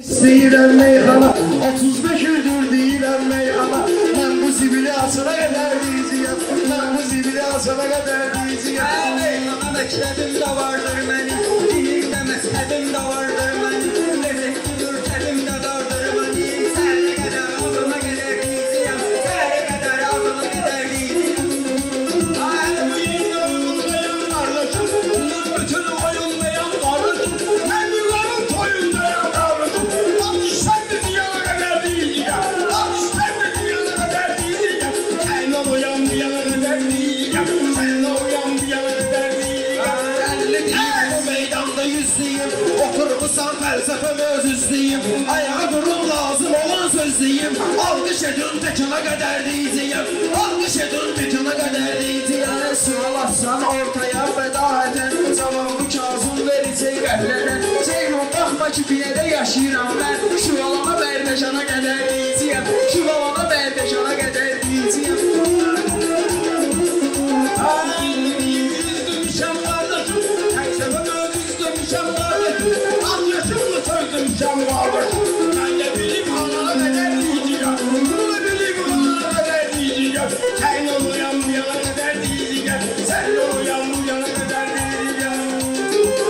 İstəyirəm meyxana 35 ildir deyirəm meyxana. Mən bu zibili açana qədər deyəcəyəm. Mən bu zibili açana qədər deyəcəyəm. Meyxana məktəbim də vardır mənim, deyir də məzhəbim də vardır mənim. Lezzetlidir təbim də dardır mənim. Səhərə qədər ağzıma qədər deyəcəyəm. Səhərə qədər ağzıma qədər deyəcəyəm. Ay bu yeni oyundayım kardeşim, bunlar bütün oyundayım kardeşim. Ben bunların toyundayım kardeşim. Lan sen de diyana kadar diyeceğim. Lan sen de diyana kadar diyeceğim. Sen o uyan diyana kadar diyeceğim. Sen o uyan diyana kadar diyeceğim. Əlli deyim bu meydanda yüzlüyüm. Oturmuşsan fəlsəfəm öz üstüyüm. Ayağa durun lazım olan sözdeyim. Alqış edin tekana qədər deyəcəyəm. Alqış edin tekana qədər deyəcəyəm. Sual atsan ortaya vəda edin. Zavallı Kazım verəcək qəhlənən. Ceyhun baxma ki bir yerdə yaşayıram mən. Şu alana bərdəşana qədər deyəcəyəm. Şu alana bərdəşana qədər deyəcəyəm. Üzdümüşəm kardeşim, təksəfəmə üzdümüşəm kardeşim. Az yaşımlı sözdümüşəm kardeşim. Ben de bileyim alana kadar diyeceğim. Bunu da bileyim alana kadar diyeceğim. Sen uyan bu yana kadar diyeceğim. Sen uyan bu yana kadar diyeceğim.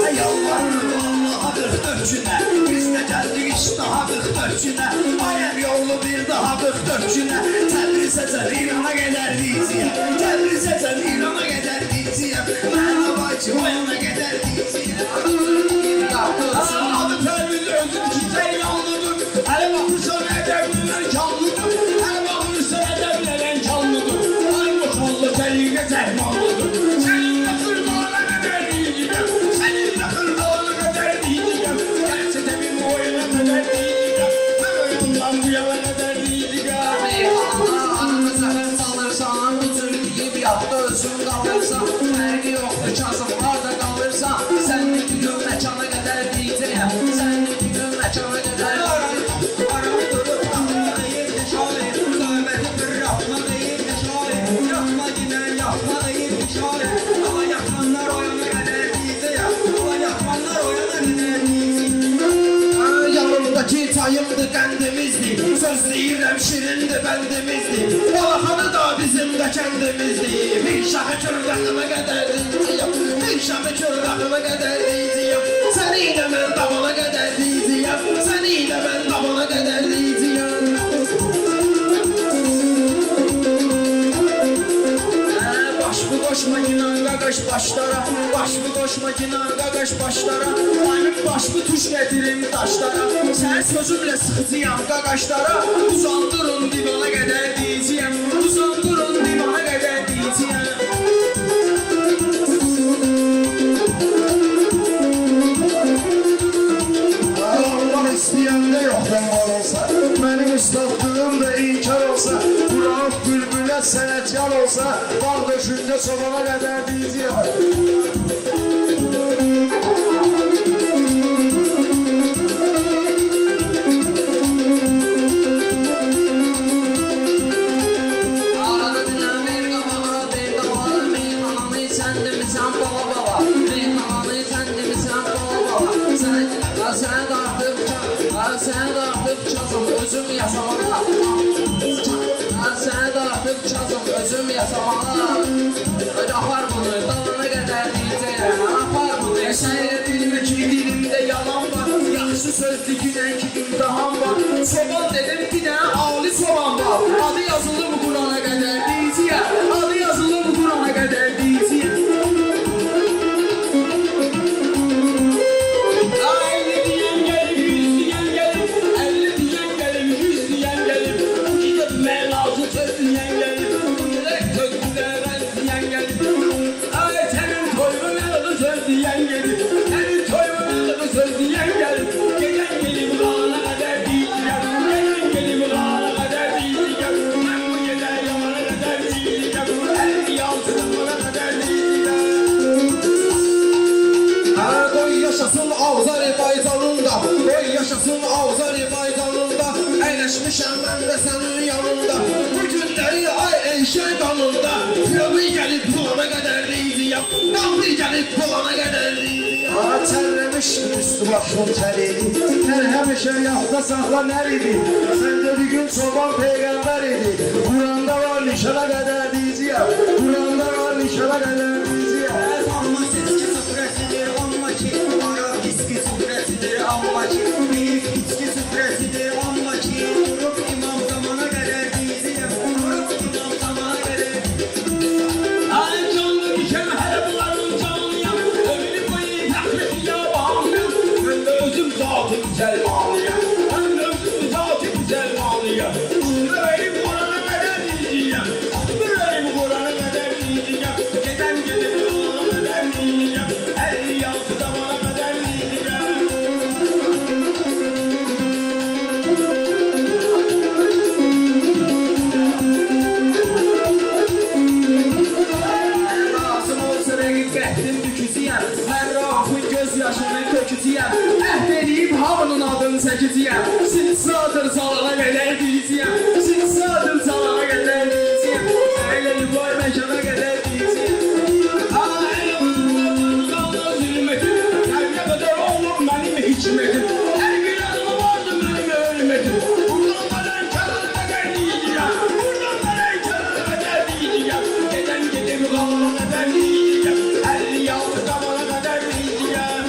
Ay yalvarırım Allah'a 44 günə. Biz də gəldik işte ha 44 günə. Ayəm yollu bir daha 44 günə. Təbrizəcəm İrana qədər deyəcəyəm. Təbrizəcəm İrana qədər deyəcəyəm. Mənə bacı o yana qədər deyəcəyəm. Adı Perviz özün ki sen yanlıdır. Hele bakırsan edemliler canlıdır. Hele bakırsan edemliler canlıdır. Ay boşallı seninle zehmallıdır. Seninle kırmağına kadar diyeceğim. Seninle kırmağına kadar diyeceğim. Gelse de bir boyuna kadar diyeceğim. Ben o yandan bu yana kadar diyeceğim. Meyxanada zəhər salırsan, bu tür deyib yadda özün qalırsan. Fərqi yoxdur kasımlar da qalırsan. Sən bir gün məkana qədər deyəcəyəm. Sən bir gün məkana qədər Aramı durup bakma değil de şair. Zahmeti bir yapma değil de şair. Yapma giden yapma değil de şair. Ama yakmanlar o yana kadar diyeceğim. Ama yakmanlar o yana kadar diyeceğim. yanımdaki çayımdı qəndimizdi. Söz deyirəm şirindi bəndimizdi. Balaxanı da bizim də kəndimizdi. Bir şahı körrəximə qədər deyəcəyəm. Bir şahı körrəximə qədər deyəcəyəm. Səni ilə mən davana qədər deyəcəyəm. Səni ilə mən davana qədər deyəcəyəm. Baş bu koşma inan qaqaş başlara. Baş bu koşma inan qaqaş başlara. Mənim baş bu tuş getirim daşlara. Sən sözümlə sıxıcıyam qaqaşlara. Uzandırın divana qədər deyəcəyəm. Uzandırın divana qədər deyəcəyəm. Allah istəyəndə yoxdan var olsa, mənim üstadlığım da inkar olsa, Quraq bülbülə sənətkar olsa, bağ döşündə sobana qədər deyəcəyəm. Arada dinlən bir qabağa, bir qabağa, meyxananı içəndimisən bala bala. Meyxananı içəndimisən bala bala. Sən dartıb çazım özüm yaşamağa. Sən dartıb çazım özüm yaşamağa. Apar bunu dalana qədər deyəcəyəm. Apar bunu əsəyə bilmə ki dilimdə yalan var. Yaxşı sözdü güdən ki imtihan var. Soban dedim bir dənə ali soban var. Adı yazılı bu Qurana qədər deyəcəyəm. Adı yazılı bu Qurana qədər deyəcəyəm. 50 diyen gelir, 100 diyen gelir. 50 diyen gelir, 100 diyen gelir. Bu gidip melazı söz diyen gelir. Bu gidip sözlülere diyen gelir. Ay senin toyun alığı söz diyen gelir. Senin toyun alığı söz diyen gelir. Gelen gelir kulağına kadar diyeceğim. Gelen gelir kulağına kadar diyeceğim. Ben bu gece yamana kadar diyeceğim. El yansıdığına kadar diyeceğim. Qoy yaşasın Azərbaycanında, qoy yaşasın Azərbaycanında. Əyləşmişəm mən də sənin yanında. Bu günləri ay eşək qanında. Filovi gəlib pulana qədər deyəcəyəm. diyeceğim. Kaldır gelip bulana kadar diyeceğim. Çərləmiş üstü başım çəriydi. Hər həmişə yaxda saxla nəridi. Sən də bir gün çoban peyğəmbər idi. Quranda var nişana qədər diyeceğim. Quranda var nişana qədər diyeceğim. Amma seçki süfrəsidir, amma ki Araq viski süfrəsidir, amma ki Büyük içki süfrəsidir, amma ki Durub imam zamana qədər diyeceğim. Durub imam zamana qədər. Ay canlı dikəm hələ bunların canlıyam. Ömrü boyu təxrif yabanıyam. Mən də özüm zat-ı müsəlmanıyam. Mən də özüm zat-ı müsəlmanıyam. Ürəyim Qurana qədər diyeceğim. Ürəyim Qurana qədər diyeceğim. Gedən gedib yoluna qədər diyeceğim. 56 zamana qədər diyeceğim. Lazım olsa rəqiqətin bükücüyəm. Mən Rahun göz yaşının kökücüyəm. Əhd edib hamının adını çəkiciyəm. Sinsadır salana qədər diyeceğim. Sinsadır salana qədər diyeceğim. Elə yuvar məkana qədər diyeceğim. Ay Allah'ım kaldı zülmetim. Her ne kadar olur benim hikmetim. Her bir adıma vardı benim ölmetim. Buradan bana kadar kadar diyeceğim. Buradan bana kadar kadar diyeceğim. Geden gidip kalana kadar diyeceğim. 56 zamana kadar diyeceğim.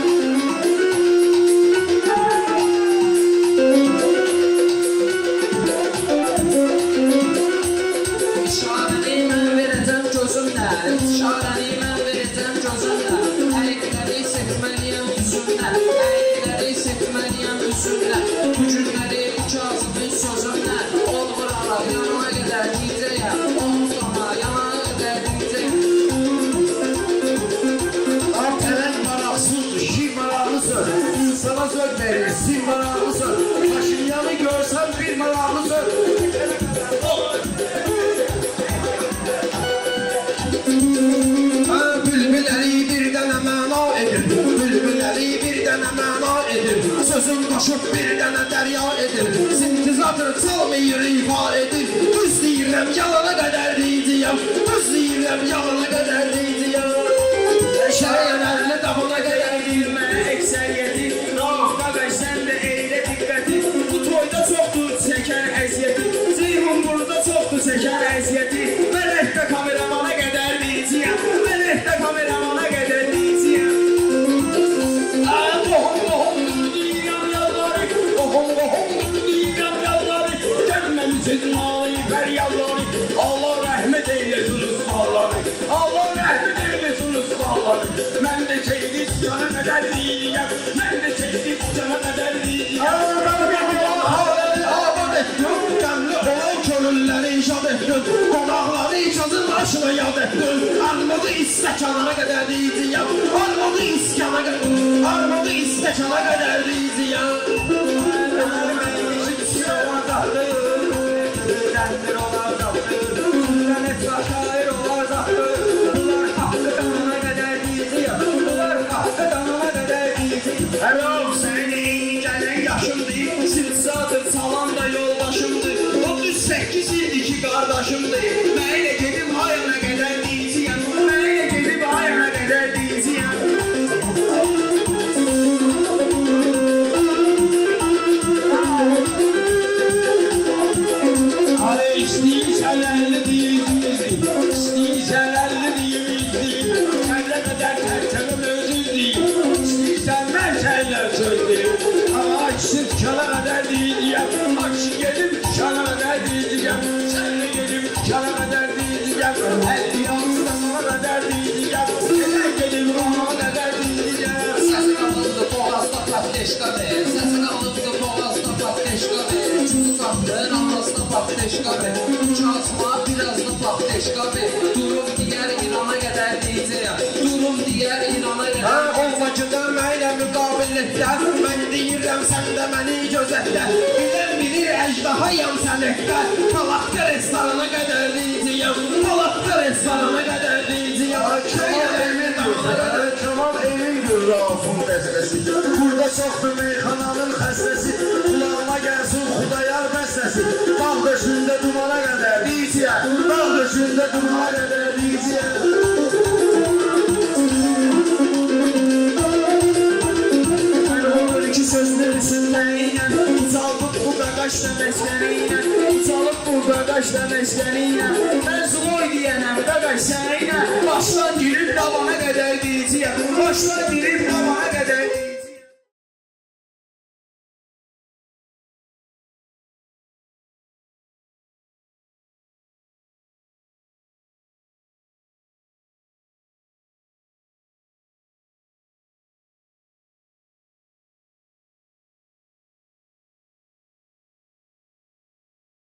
İşarəni mən verəcəm gözümdən. İşarəni mən verəcəm gözümdən. Əyikləri seçməliyəm üzümdən. Əyikləri seçməliyəm üzümdən. Bu günləri bu kağızımın sözümdən. Ol vurala yanıma qədər diyeceğim. Ol sonra yanıma qədər diyeceğim. Pələng maraqsızdır, şir maraqlıdır. İnsana söz verir, sil maraqlıdır. Paşinyanı görsən bir maraqlıdır. Bülbülləri bir dənə məna edir. Bülbülləri bir dənə məna edir. Sözüm daşıb bir dənə dərya edir. Sintizadır çalmayır ifa edir. Düz deyirəm yalana qədər diyeceğim. Düz deyirəm yalana qədər diyeceğim. Şərələrlə damına qədər Bilmə əksəriyyəti. Rahda və sən də eylə diqqəti. Bu toyda çoxdur çəkər əziyyəti. Ceyhun burada çoxdur çəkər əziyyəti. Mələk də kameramana qədər diyeceğim. Mələk də kameramana qədər diyeceğim. Bohum bohum deyirəm yalvarı. Bohum bohum deyirəm yalvarı. Gəlməmişiz malı fəryalları. Allah rəhmət eyləsin ustalları. Allah rəhmət eyləsin ustalları. Mən də çəkdik cana qədər deyirəm. Mən də çəkdik cana qədər deyirəm. Abad etdim, qəmli olan könülləri işad etdim. Qonaqları icazın başına yad etdim. Armudu istəkana qədər deyəcəyəm. Armudu istəkana qədər deyəcəyəm. Erol senin gelen yaşımdır. Silsadır salan da yoldaşımdır. 38 ildir ki kardeşimdir. Mənə gedib hayana qədər diyeceğim. Mənə gedib hayana qədər diyeceğim. Hadi istəyirsən əlli deyilmizdir. İstəyirsən əlli deyilmizdir. Sənlə qədər tərkəbim özüzdür. İstəyirsən mən sənlə sözdür. Ama açsın kana qədər deyəcəyəm. Açsın gedib kana qədər deyəcəyəm. Sənlə gedib kana qədər deyəcəyəm. 56 zamana qədər deyəcəyəm. Gedib gedib ona qədər deyəcəyəm. Səsin alındı boğazda patleşka ver. Səsin alındı boğazda patleşka ver. Çünkü kaptın anasına patleşka ver. Uçasma biraz da patleşka ver. Durum diğer İran'a kadar diyeceğim. Durum diğer İran'a kadar. Olmacıda mənə müqabilində. Mən deyirəm sən də məni gözətlə. Bilən bilir əjdahayam sənəkdə. Palatqa restorana qədər deyəcəyəm. Palatqa restorana qədər deyəcəyəm. Kemal evindir Rauf'un bəstəsi. Burada çoxdur meyxananın xəstəsi. Kulağıma gəlsin Xudayar bəstəsi. Dağ döşündə dumana qədər diyeceğim. Dağ döşündə dumana qədər diyeceğim. qaşla məskəniylə Ucalıb burada qaşla məskəniylə Mən Zuloy deyənəm qaqaş sənəylə Başdan girib davana qədər deyəcəyəm Başdan girib davana